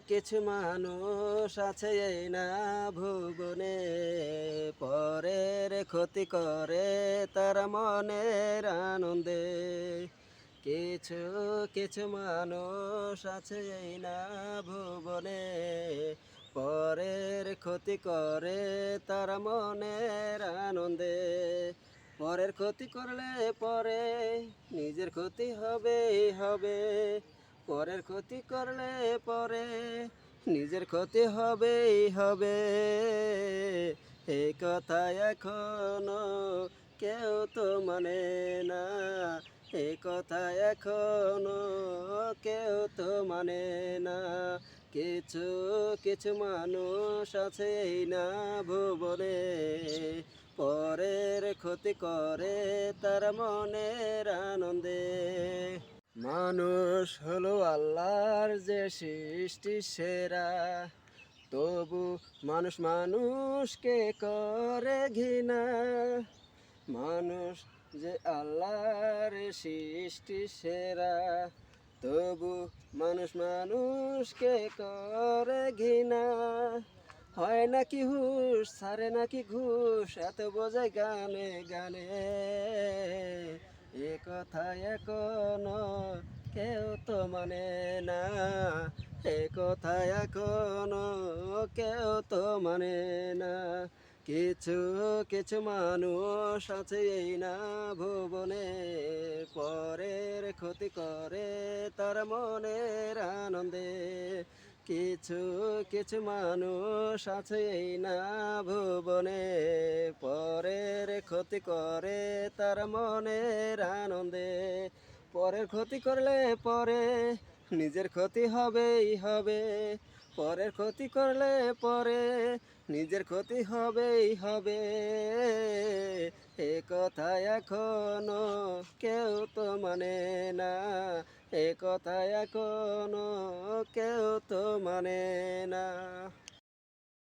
কিছু মানুষ আছে এই না ভুবনে, পরের ক্ষতি করে তারা মনের আনন্দে। কিছু কিছু মানুষ আছে এই না ভুবনে, পরের ক্ষতি করে তারা মনের আনন্দে। পরের ক্ষতি করলে পরে নিজের ক্ষতি হবেই হবে। পরের ক্ষতি করলে পরে নিজের ক্ষতি হবেই হবে। এই কথা এখনো কেউ তো মানে না, এই কথা এখনো কেউ তো মানে না। কিছু কিছু মানুষ আছে এই না ভুবনে, পরের ক্ষতি করে তার মনের আনন্দে। মানুষ হলো আল্লাহর যে সৃষ্টি সেরা, তবু মানুষ মানুষকে করে ঘৃণা। মানুষ যে আল্লাহর সৃষ্টি সেরা, তবু মানুষ মানুষকে করে ঘৃণা। হয় নাকি হুশ, ছাড়ে নাকি ঘুষ, এত বোঝায় গানে গানে। এ কথা এখনো কেউ তো মানে না, এ কথা এখনো কেউ তো মানে না। কিছু কিছু মানুষ আছে এই না ভুবনে, পরের ক্ষতি করে তার মনের আনন্দে। কিছু কিছু মানুষ আছে এই না ভুবনে, পরের ক্ষতি করে তার মনের আনন্দে। পরের ক্ষতি করলে পরে নিজের ক্ষতি হবেই হবে। পরের ক্ষতি করলে পরে নিজের ক্ষতি হবেই হবে। এ কথা এখনো কেউ তো মানে না, এ কথা এখনো কেউ তো মানে না।